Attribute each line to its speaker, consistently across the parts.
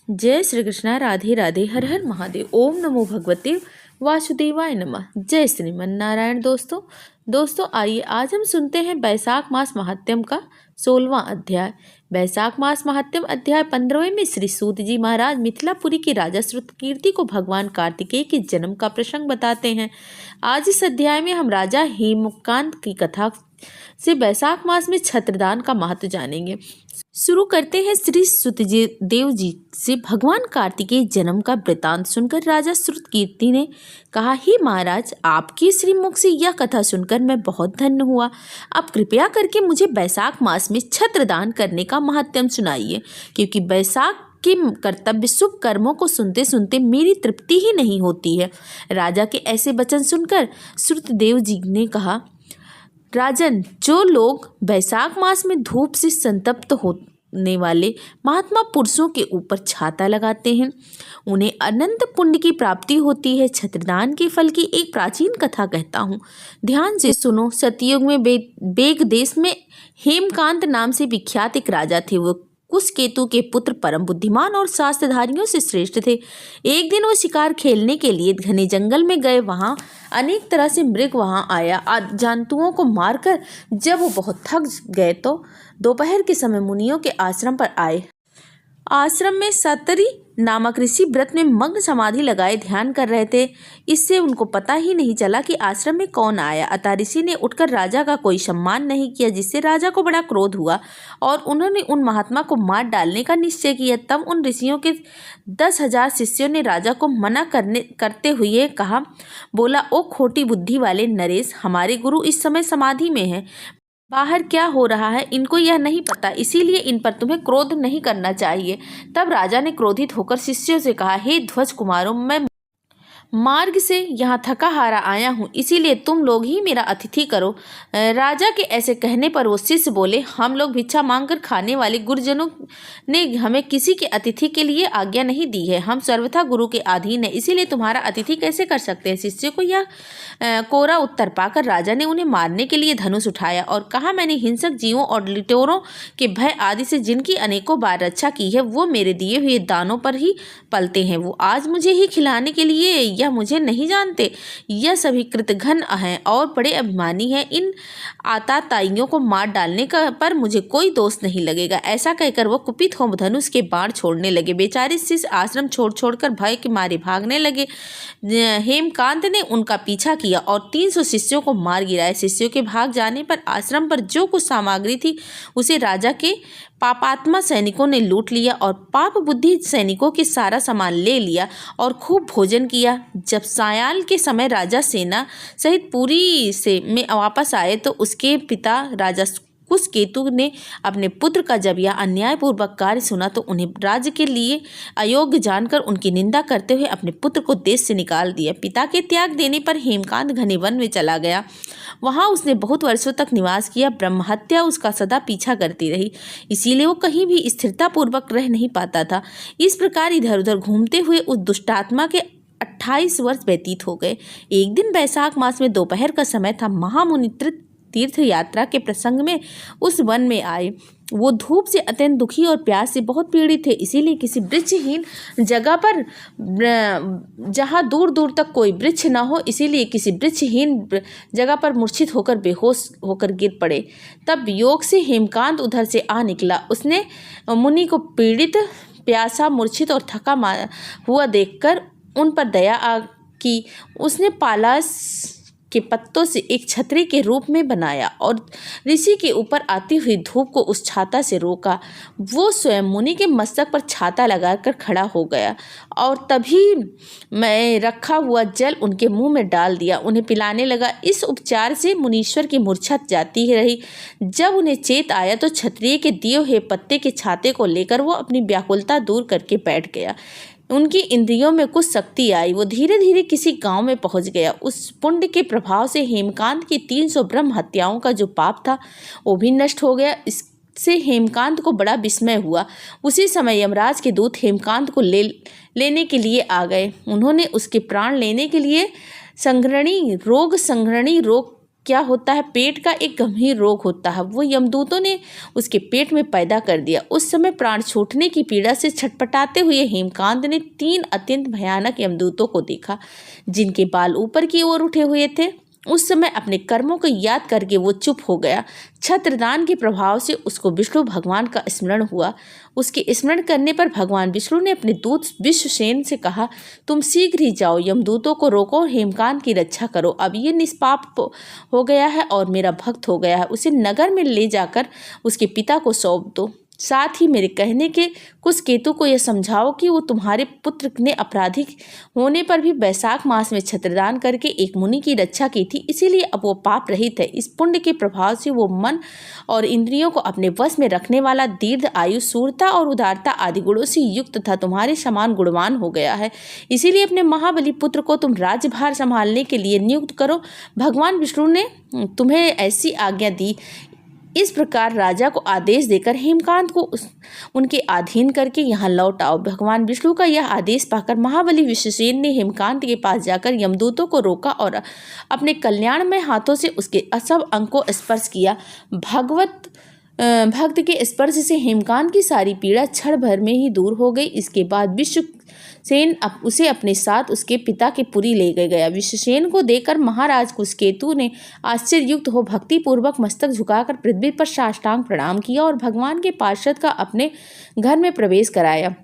Speaker 1: जय श्री कृष्णा। राधे राधे। हर हर महादेव। ओम नमो भगवते वासुदेवाय नमः। जय श्रीमन नारायण। दोस्तों आइए आज हम सुनते हैं वैशाख मास महात्म्य का 16वां अध्याय। वैशाख मास महात्म्य अध्याय 15वें में श्री सूत जी महाराज मिथिलापुरी की राजा श्रुतकीर्ति को भगवान कार्तिकेय के जन्म का प्रसंग बताते हैं। आज इस अध्याय में हम राजा हेमकांत की कथा से वैशाख मास में छत्रदान का महत्व जानेंगे। शुरू करते हैं श्री सुतदेव जी से। भगवान कार्तिकेय जन्म का वृतांत सुनकर राजा श्रुतकीर्ति ने कहा, हे महाराज, आपकी श्रीमुख से यह कथा सुनकर मैं बहुत धन्य हुआ। अब कृपया करके मुझे वैशाख मास में छत्रदान करने का महत्व सुनाइए, क्योंकि वैशाख के कर्तव्य शुभ कर्मों को सुनते सुनते मेरी तृप्ति ही नहीं होती है। राजा के ऐसे वचन सुनकर श्रुतदेव जी ने कहा, राजन, जो लोग वैशाख मास में धूप से संतप्त होने वाले महात्मा पुरुषों के ऊपर छाता लगाते हैं, उन्हें अनंत पुण्य की प्राप्ति होती है। छत्रदान के फल की एक प्राचीन कथा कहता हूँ, ध्यान से सुनो। सतयुग में बेग देश में हेमकांत नाम से विख्यात एक राजा थे। वो कुशकेतु के पुत्र, परम बुद्धिमान और शास्त्रधारियों से श्रेष्ठ थे। एक दिन वो शिकार खेलने के लिए घने जंगल में गए। वहां अनेक तरह से मृग वहां आया। जंतुओं को मारकर जब वो बहुत थक गए तो दोपहर के समय मुनियों के आश्रम पर आए। आश्रम में सतरी नामक ऋषि व्रत में मग्न समाधि लगाए ध्यान कर रहे थे। इससे उनको पता ही नहीं चला कि आश्रम में कौन आया। अतः ऋषि ने उठकर राजा का कोई सम्मान नहीं किया, जिससे राजा को बड़ा क्रोध हुआ और उन्होंने उन महात्मा को मार डालने का निश्चय किया। तब उन ऋषियों के 10,000 शिष्यों ने राजा को मना करते हुए कहा, बोला, ओ खोटी बुद्धि वाले नरेश, हमारे गुरु इस समय समाधि में हैं। बाहर क्या हो रहा है इनको यह नहीं पता, इसीलिए इन पर तुम्हें क्रोध नहीं करना चाहिए। तब राजा ने क्रोधित होकर शिष्यों से कहा, हे ध्वज कुमारों, मैं मार्ग से यहाँ थका हारा आया हूँ, इसीलिए तुम लोग ही मेरा अतिथि करो। राजा के ऐसे कहने पर वो शिष्य बोले, हम लोग भिक्षा मांगकर खाने वाले गुरुजनों ने हमें किसी के अतिथि के लिए आज्ञा नहीं दी है। हम सर्वथा गुरु के अधीन है, इसीलिए तुम्हारा अतिथि कैसे कर सकते हैं। शिष्य को यह कोरा उत्तर पाकर राजा ने उन्हें मारने के लिए धनुष उठाया और कहा, मैंने हिंसक जीवों और लिटोरों के भय आदि से जिनकी अनेकों बार रक्षा की है, वो मेरे दिए हुए दानों पर ही पलते हैं। वो आज मुझे ही खिलाने के लिए यह मुझे नहीं जानते। यह सभी कृतघ्न हैं और बड़े अभिमानी हैं। इन आताताइयों को मार डालने का पर मुझे कोई दोष नहीं लगेगा। ऐसा कहकर वो कुपित हो धनुष के बाण छोड़ने लगे। बेचारे शिष्य आश्रम छोड़कर भय के मारे भागने लगे। हेमकांत ने उनका पीछा किया और 300 शिष्यों को मार गिराया। शिष्यों के भाग जाने पर आश्रम पर जो कुछ सामग्री थी उसे राजा के पापात्मा सैनिकों ने लूट लिया और पाप बुद्धि सैनिकों के सारा सामान ले लिया और खूब भोजन किया। जब सायंकाल के समय राजा सेना सहित पुरी से में वापस आए तो उसके पिता राजा कुशकेतु ने अपने पुत्र का जब यह अन्यायपूर्वक कार्य सुना तो उन्हें राज्य के लिए अयोग्य जानकर उनकी निंदा करते हुए अपने पुत्र को देश से निकाल दिया। पिता के त्याग देने पर हेमकांत घने वन में चला गया। वहां उसने बहुत वर्षों तक निवास किया। ब्रह्महत्या उसका सदा पीछा करती रही, इसीलिए वो कहीं भी स्थिरता पूर्वक रह नहीं पाता था। इस प्रकार इधर उधर घूमते हुए उस दुष्टात्मा के 28 वर्ष व्यतीत हो गए। एक दिन वैशाख मास में दोपहर का समय था। महामुनि तीर्थ यात्रा के प्रसंग में उस वन में आए। वो धूप से अत्यंत दुखी और प्यास से बहुत पीड़ित थे, इसीलिए किसी वृक्षहीन जगह पर, जहाँ दूर दूर तक कोई वृक्ष ना हो, इसीलिए किसी वृक्षहीन जगह पर मूर्छित होकर बेहोश होकर गिर पड़े। तब योग से हेमकांत उधर से आ निकला। उसने मुनि को पीड़ित, प्यासा, मूर्छित और थका हुआ देखकर उन पर दया की। उसने पालास के पत्तों से एक छतरी के रूप में बनाया और ऋषि के ऊपर आती हुई धूप को उस छाता से रोका। वो स्वयं मुनि के मस्तक पर छाता लगाकर खड़ा हो गया और तभी मैं रखा हुआ जल उनके मुंह में डाल दिया, उन्हें पिलाने लगा। इस उपचार से मुनीश्वर की मूर्छा जाती रही। जब उन्हें चेत आया तो क्षत्रिय के दिए हुए पत्ते के छाते को लेकर वो अपनी व्याकुलता दूर करके बैठ गया। उनकी इंद्रियों में कुछ शक्ति आई। वो धीरे धीरे किसी गांव में पहुंच गया। उस पुण्य के प्रभाव से हेमकांत की 300 ब्रह्म हत्याओं का जो पाप था वो भी नष्ट हो गया। इससे हेमकांत को बड़ा विस्मय हुआ। उसी समय यमराज के दूत हेमकांत को लेने के लिए आ गए। उन्होंने उसके प्राण लेने के लिए संघ्रणी रोग क्या होता है, पेट का एक गंभीर रोग होता है, वो यमदूतों ने उसके पेट में पैदा कर दिया। उस समय प्राण छूटने की पीड़ा से छटपटाते हुए हेमकांत ने 3 अत्यंत भयानक यमदूतों को देखा, जिनके बाल ऊपर की ओर उठे हुए थे। उस समय अपने कर्मों को याद करके वो चुप हो गया। छत्रदान के प्रभाव से उसको विष्णु भगवान का स्मरण हुआ। उसके स्मरण करने पर भगवान विष्णु ने अपने दूत विश्वसेन से कहा, तुम शीघ्र ही जाओ, यमदूतों को रोको, हेमकांत की रक्षा करो। अब ये निष्पाप हो गया है और मेरा भक्त हो गया है, उसे नगर में ले जाकर उसके पिता को सौंप दो। साथ ही मेरे कहने के कुशकेतु को यह समझाओ कि वो तुम्हारे पुत्र ने अपराधी होने पर भी वैशाख मास में छत्रदान करके एक मुनि की रक्षा की थी, इसीलिए अब वो पाप रहित है। इस पुण्य के प्रभाव से वो मन और इंद्रियों को अपने वश में रखने वाला, दीर्घ आयु, शूरता और उदारता आदि गुणों से युक्त तथा तुम्हारे समान गुणवान हो गया है। इसीलिए अपने महाबली पुत्र को तुम राज्यभार संभालने के लिए नियुक्त करो। भगवान विष्णु ने तुम्हें ऐसी आज्ञा दी। इस प्रकार राजा को आदेश देकर हेमकांत को उनके अधीन करके यहाँ लौट आओ। भगवान विष्णु का यह आदेश पाकर महाबली विश्वसेन ने हेमकांत के पास जाकर यमदूतों को रोका और अपने कल्याणमय हाथों से उसके सब अंग को स्पर्श किया। भक्त के स्पर्श से हेमकांत की सारी पीड़ा क्षण भर में ही दूर हो गई। इसके बाद विश्वसेन उसे अपने साथ उसके पिता के पुरी ले गया। विश्वसेन को देखकर महाराज कुशकेतु ने आश्चर्ययुक्त हो भक्ति पूर्वक मस्तक झुकाकर पृथ्वी पर साष्टांग प्रणाम किया और भगवान के पार्षद का अपने घर में प्रवेश कराया।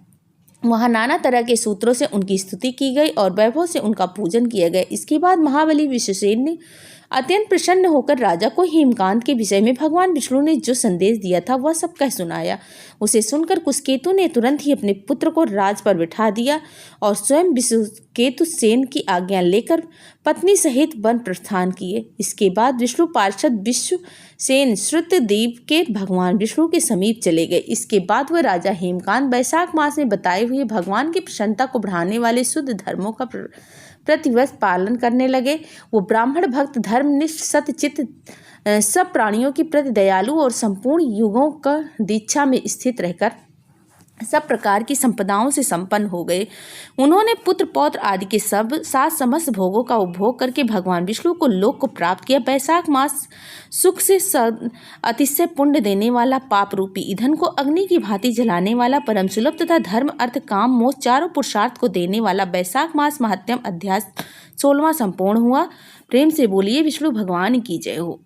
Speaker 1: वहाँ नाना तरह के सूत्रों से उनकी स्तुति की गई और वैभव से उनका पूजन किया गया। इसके बाद महाबली विश्वसेन ने अत्यंत प्रसन्न होकर राजा को हेमकांत के विषय में भगवान विष्णु ने जो संदेश दिया था वह सब कह सुनाया। उसे सुनकर कुशकेतु ने तुरंत ही अपने पुत्र को राज पर बिठा दिया और स्वयं विश्वकेतु सेन की आज्ञा लेकर पत्नी सहित वन प्रस्थान किए। इसके बाद विष्णु पार्षद विश्वसेन श्रुतद्वीप के भगवान विष्णु के समीप चले गए। इसके बाद वह राजा हेमकांत वैशाख मास में बताए हुए भगवान की प्रसन्नता को बढ़ाने वाले शुद्ध धर्मों का प्रतिवर्ष पालन करने लगे। वो ब्राह्मण भक्त, धर्मनिष्ठ, सत्यचित्त, सब प्राणियों के प्रति दयालु और संपूर्ण युगों का दीक्षा में स्थित रहकर सब प्रकार की संपदाओं से संपन्न हो गए। उन्होंने पुत्र पौत्र आदि के सब सात समस्त भोगों का उपभोग करके भगवान विष्णु को लोक को प्राप्त किया। वैशाख मास सुख से अतिशय पुण्य देने वाला, पाप रूपी ईंधन को अग्नि की भांति जलाने वाला, परम सुलभ तथा धर्म अर्थ काम मोक्ष चारों पुरुषार्थ को देने वाला वैशाख मास महात्म्यम अध्याय 16वां संपूर्ण हुआ। प्रेम से बोलिए विष्णु भगवान की जय हो।